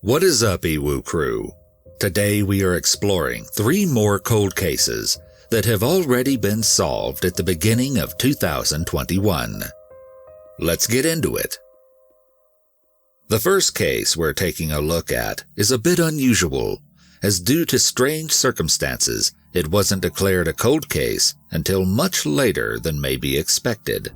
What is up, Iwu crew? Today we are exploring 3 more cold cases that have already been solved at the beginning of 2021. Let's get into it. The first case we're taking a look at is a bit unusual, as due to strange circumstances, it wasn't declared a cold case until much later than may be expected.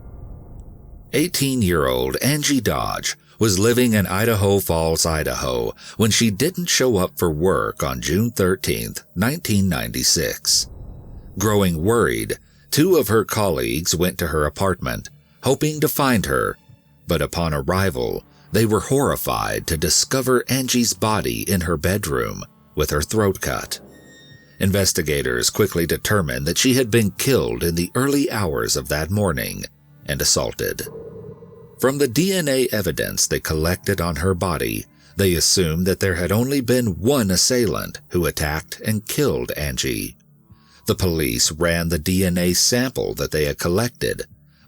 18-year-old Angie Dodge was living in Idaho Falls, Idaho, when she didn't show up for work on June 13, 1996. Growing worried, 2 of her colleagues went to her apartment, hoping to find her, but upon arrival, they were horrified to discover Angie's body in her bedroom with her throat cut. Investigators quickly determined that she had been killed in the early hours of that morning and assaulted. From the DNA evidence they collected on her body, they assumed that there had only been one assailant who attacked and killed Angie. The police ran the DNA sample that they had collected,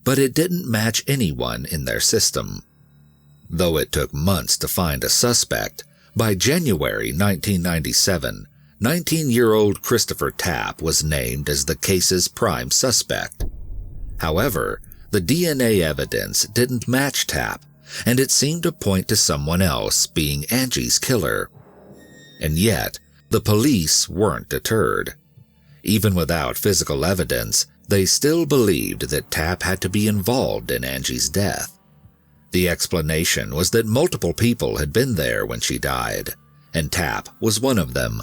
but it didn't match anyone in their system. Though it took months to find a suspect, by January 1997, 19-year-old Christopher Tapp was named as the case's prime suspect. However, the DNA evidence didn't match Tapp, and it seemed to point to someone else being Angie's killer. And yet, the police weren't deterred. Even without physical evidence, they still believed that Tapp had to be involved in Angie's death. The explanation was that multiple people had been there when she died, and Tapp was one of them,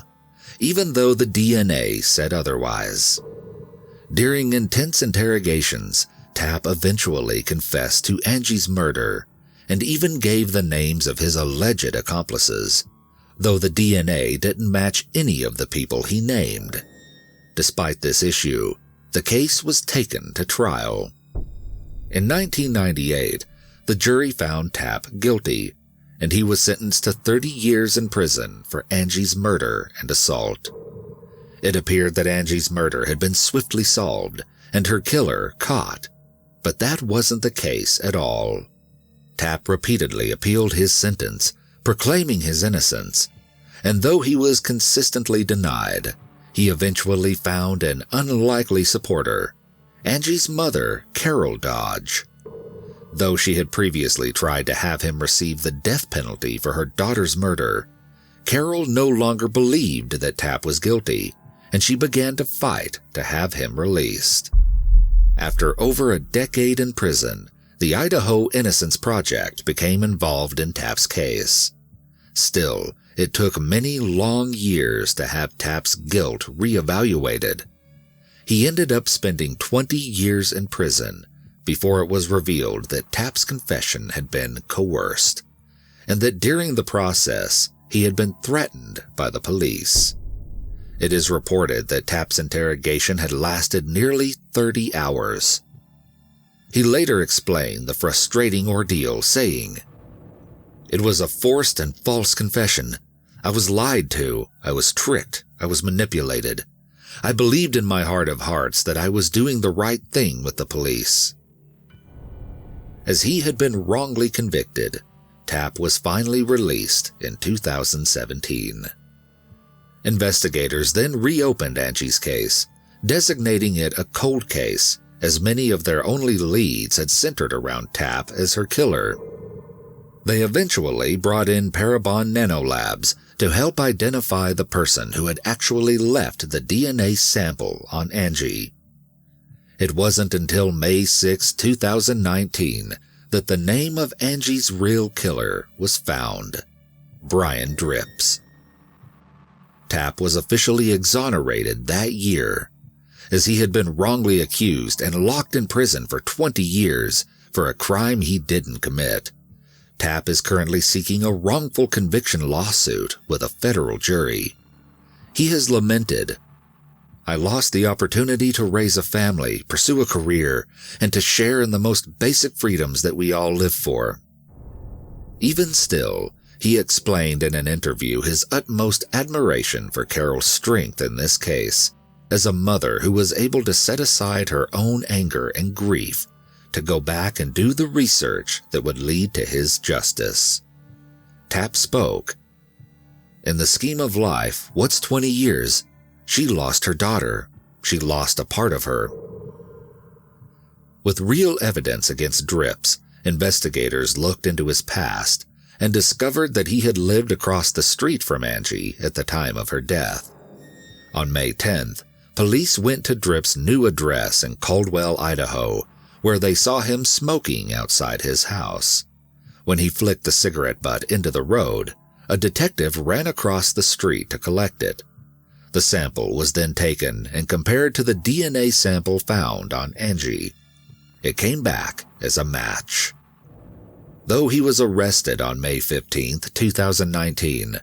even though the DNA said otherwise. During intense interrogations, Tapp eventually confessed to Angie's murder and even gave the names of his alleged accomplices, though the DNA didn't match any of the people he named. Despite this issue, the case was taken to trial. In 1998, the jury found Tapp guilty, and he was sentenced to 30 years in prison for Angie's murder and assault. It appeared that Angie's murder had been swiftly solved and her killer caught, but that wasn't the case at all. Tapp repeatedly appealed his sentence, proclaiming his innocence, and though he was consistently denied, he eventually found an unlikely supporter, Angie's mother, Carol Dodge. Though she had previously tried to have him receive the death penalty for her daughter's murder, Carol no longer believed that Tapp was guilty, and she began to fight to have him released. After over a decade in prison, the Idaho Innocence Project became involved in Tapp's case. Still, it took many long years to have Tapp's guilt reevaluated. He ended up spending 20 years in prison before it was revealed that Tapp's confession had been coerced, and that during the process, he had been threatened by the police. It is reported that Tapp's interrogation had lasted nearly 30 hours. He later explained the frustrating ordeal, saying, "It was a forced and false confession. I was lied to, I was tricked, I was manipulated. I believed in my heart of hearts that I was doing the right thing with the police." As he had been wrongly convicted, Tapp was finally released in 2017. Investigators then reopened Angie's case, designating it a cold case, as many of their only leads had centered around Tapp as her killer. They eventually brought in Parabon Nanolabs to help identify the person who had actually left the DNA sample on Angie. It wasn't until May 6, 2019 that the name of Angie's real killer was found: Brian Drips. Tapp was officially exonerated that year, as he had been wrongly accused and locked in prison for 20 years for a crime he didn't commit. Tapp is currently seeking a wrongful conviction lawsuit with a federal jury. He has lamented, "I lost the opportunity to raise a family, pursue a career, and to share in the most basic freedoms that we all live for." Even still, he explained in an interview his utmost admiration for Carol's strength in this case, as a mother who was able to set aside her own anger and grief to go back and do the research that would lead to his justice. Tapp spoke, In the scheme of life, what's 20 years? She lost her daughter. She lost a part of her. With real evidence against Drips, investigators looked into his past and discovered that he had lived across the street from Angie at the time of her death. On May 10th, police went to Drips' new address in Caldwell, Idaho, where they saw him smoking outside his house. When he flicked the cigarette butt into the road, a detective ran across the street to collect it. The sample was then taken and compared to the DNA sample found on Angie. It came back as a match. Though he was arrested on May 15, 2019,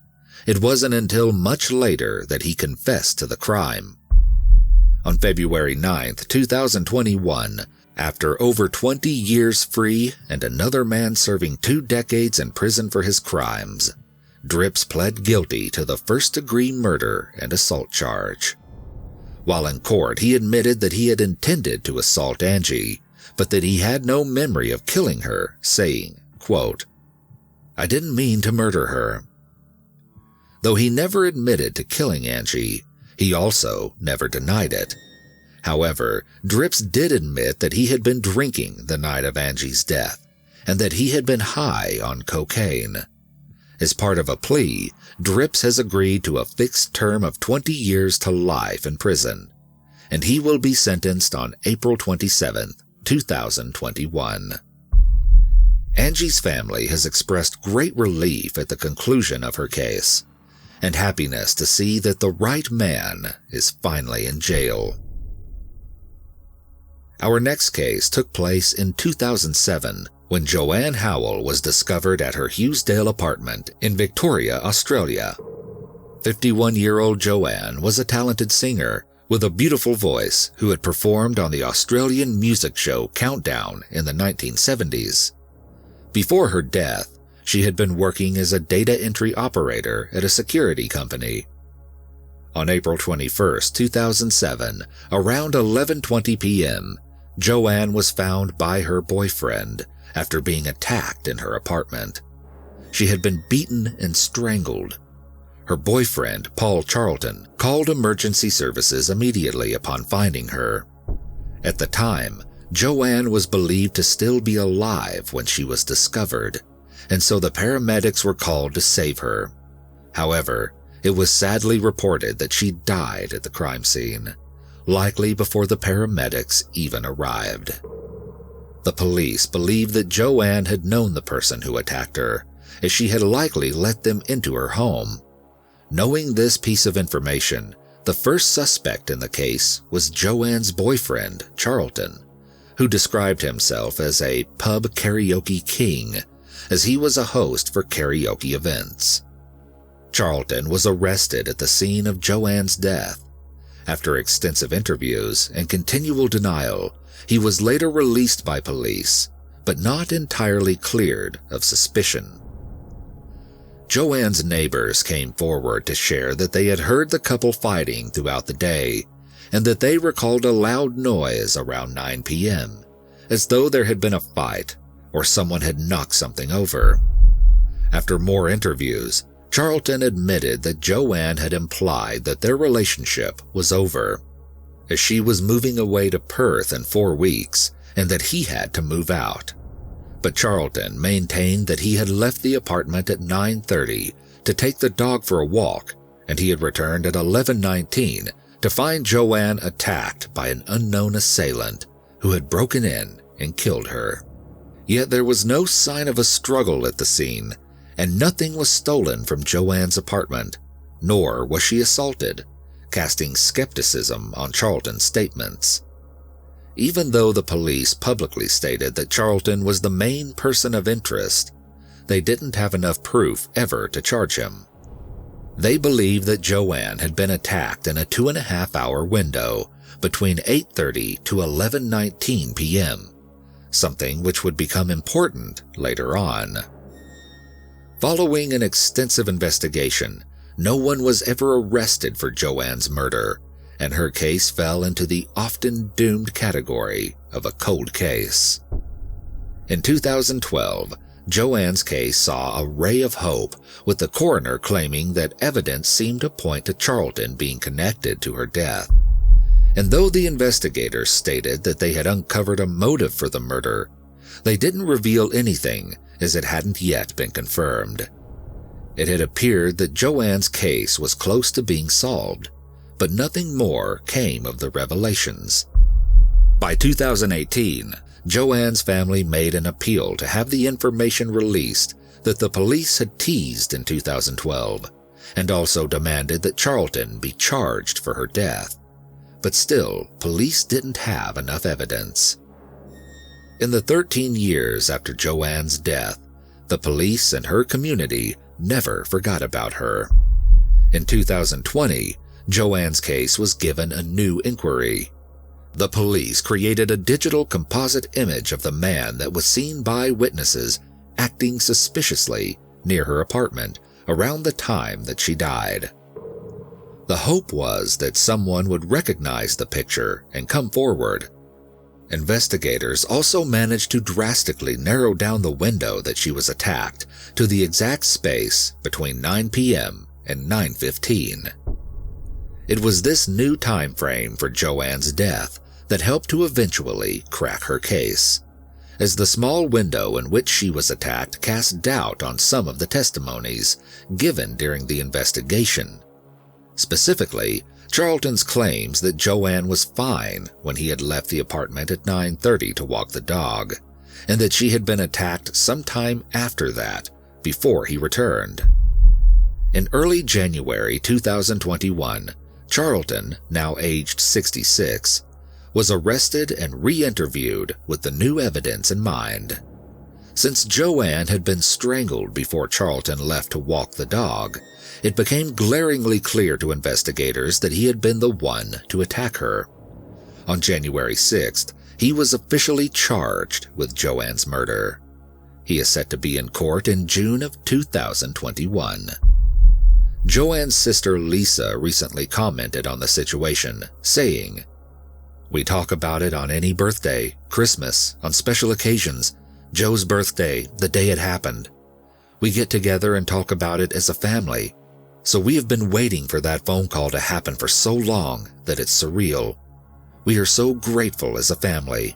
it wasn't until much later that he confessed to the crime. On February 9, 2021, after over 20 years free and another man serving 2 decades in prison for his crimes, Drips pled guilty to the first-degree murder and assault charge. While in court, he admitted that he had intended to assault Angie, but that he had no memory of killing her, saying, quote, "I didn't mean to murder her." Though he never admitted to killing Angie, he also never denied it. However, Drips did admit that he had been drinking the night of Angie's death, and that he had been high on cocaine. As part of a plea, Drips has agreed to a fixed term of 20 years to life in prison, and he will be sentenced on April 27, 2021. Angie's family has expressed great relief at the conclusion of her case, and happiness to see that the right man is finally in jail. Our next case took place in 2007 when Joanne Howell was discovered at her Hughesdale apartment in Victoria, Australia. 51-year-old Joanne was a talented singer with a beautiful voice who had performed on the Australian music show Countdown in the 1970s. Before her death, she had been working as a data entry operator at a security company. On April 21, 2007, around 11:20 p.m., Joanne was found by her boyfriend after being attacked in her apartment. She had been beaten and strangled. Her boyfriend, Paul Charlton, called emergency services immediately upon finding her. At the time, Joanne was believed to still be alive when she was discovered, and so the paramedics were called to save her. However, it was sadly reported that she died at the crime scene, likely before the paramedics even arrived. The police believed that Joanne had known the person who attacked her, as she had likely let them into her home. Knowing this piece of information, the first suspect in the case was Joanne's boyfriend, Charlton, who described himself as a pub karaoke king, as he was a host for karaoke events. Charlton was arrested at the scene of Joanne's death. After extensive interviews and continual denial, he was later released by police, but not entirely cleared of suspicion. Joanne's neighbors came forward to share that they had heard the couple fighting throughout the day, and that they recalled a loud noise around 9 p.m., as though there had been a fight or someone had knocked something over. After more interviews, Charlton admitted that Joanne had implied that their relationship was over, as she was moving away to Perth in 4 weeks and that he had to move out. But Charlton maintained that he had left the apartment at 9:30 to take the dog for a walk, and he had returned at 11:19 to find Joanne attacked by an unknown assailant who had broken in and killed her. Yet there was no sign of a struggle at the scene, and nothing was stolen from Joanne's apartment, nor was she assaulted, casting skepticism on Charlton's statements. Even though the police publicly stated that Charlton was the main person of interest, they didn't have enough proof ever to charge him. They believed that Joanne had been attacked in a 2.5-hour window between 8:30 to 11:19 p.m., something which would become important later on. Following an extensive investigation, no one was ever arrested for Joanne's murder, and her case fell into the often doomed category of a cold case. In 2012, Joanne's case saw a ray of hope, with the coroner claiming that evidence seemed to point to Charlton being connected to her death. And though the investigators stated that they had uncovered a motive for the murder, they didn't reveal anything as it hadn't yet been confirmed. It had appeared that Joanne's case was close to being solved, but nothing more came of the revelations. By 2018, Joanne's family made an appeal to have the information released that the police had teased in 2012, and also demanded that Charlton be charged for her death. But still, police didn't have enough evidence. In the 13 years after Joanne's death, the police and her community never forgot about her. In 2020, Joanne's case was given a new inquiry. The police created a digital composite image of the man that was seen by witnesses acting suspiciously near her apartment around the time that she died. The hope was that someone would recognize the picture and come forward. Investigators also managed to drastically narrow down the window that she was attacked to the exact space between 9 p.m. and 9:15. It was this new time frame for Joanne's death that helped to eventually crack her case, as the small window in which she was attacked cast doubt on some of the testimonies given during the investigation. Specifically, Charlton's claims that Joanne was fine when he had left the apartment at 9:30 to walk the dog, and that she had been attacked sometime after that, before he returned. In early January 2021, Charlton, now aged 66, was arrested and re-interviewed with the new evidence in mind. Since Joanne had been strangled before Charlton left to walk the dog, it became glaringly clear to investigators that he had been the one to attack her. On January 6th, he was officially charged with Joanne's murder. He is set to be in court in June of 2021. Joanne's sister Lisa recently commented on the situation, saying, "We talk about it on any birthday, Christmas, on special occasions, Joe's birthday, the day it happened. We get together and talk about it as a family. So we have been waiting for that phone call to happen for so long that it's surreal. We are so grateful as a family."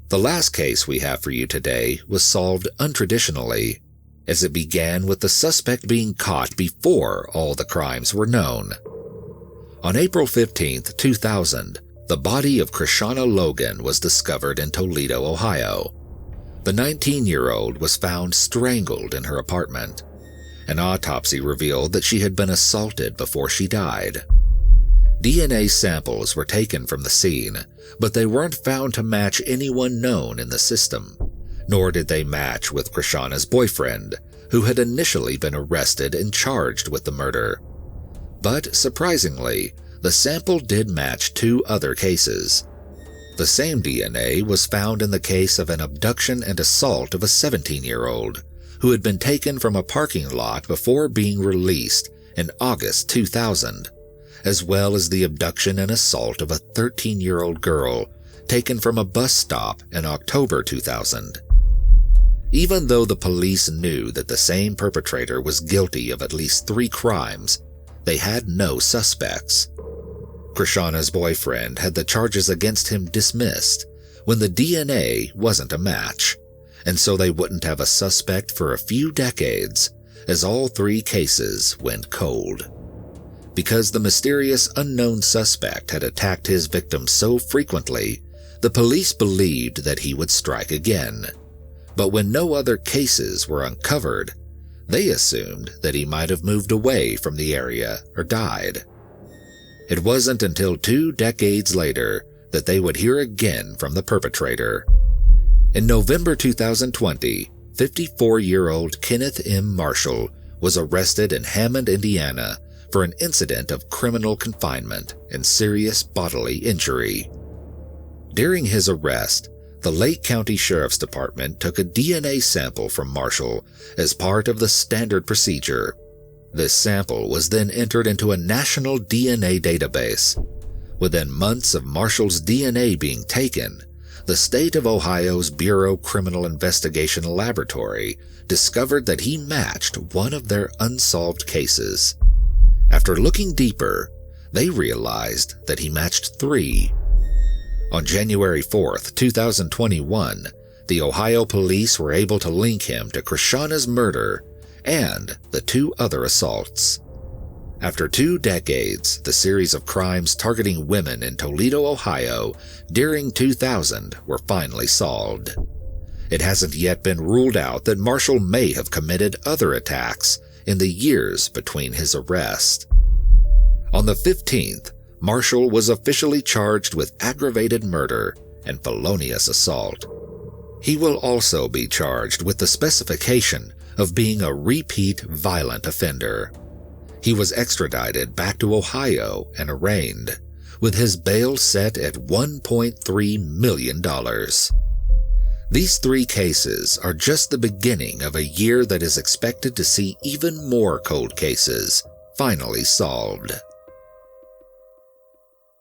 The last case we have for you today was solved untraditionally, as it began with the suspect being caught before all the crimes were known. On April 15, 2000, the body of Christiana Logan was discovered in Toledo, Ohio. The 19-year-old was found strangled in her apartment. An autopsy revealed that she had been assaulted before she died. DNA samples were taken from the scene, but they weren't found to match anyone known in the system, nor did they match with Christiana's boyfriend, who had initially been arrested and charged with the murder. But surprisingly, the sample did match 2 other cases. The same DNA was found in the case of an abduction and assault of a 17-year-old, who had been taken from a parking lot before being released in August 2000, as well as the abduction and assault of a 13-year-old girl taken from a bus stop in October 2000. Even though the police knew that the same perpetrator was guilty of at least 3 crimes, they had no suspects. Christiana's boyfriend had the charges against him dismissed when the DNA wasn't a match, and so they wouldn't have a suspect for a few decades, as all 3 cases went cold. Because the mysterious unknown suspect had attacked his victim so frequently, the police believed that he would strike again. But when no other cases were uncovered, they assumed that he might have moved away from the area or died. It wasn't until 2 decades later that they would hear again from the perpetrator. In November 2020, 54-year-old Kenneth M. Marshall was arrested in Hammond, Indiana, for an incident of criminal confinement and serious bodily injury. During his arrest, the Lake County Sheriff's Department took a DNA sample from Marshall as part of the standard procedure. This sample was then entered into a national DNA database. Within months of Marshall's DNA being taken, the state of Ohio's Bureau Criminal Investigation Laboratory discovered that he matched one of their unsolved cases. After looking deeper, they realized that he matched 3. On January 4th, 2021, the Ohio police were able to link him to Christiana's murder and the 2 other assaults. After 2 decades, the series of crimes targeting women in Toledo, Ohio during 2000 were finally solved. It hasn't yet been ruled out that Marshall may have committed other attacks in the years between his arrest. On the 15th, Marshall was officially charged with aggravated murder and felonious assault. He will also be charged with the specification of being a repeat violent offender. He was extradited back to Ohio and arraigned, with his bail set at $1.3 million. These 3 cases are just the beginning of a year that is expected to see even more cold cases finally solved.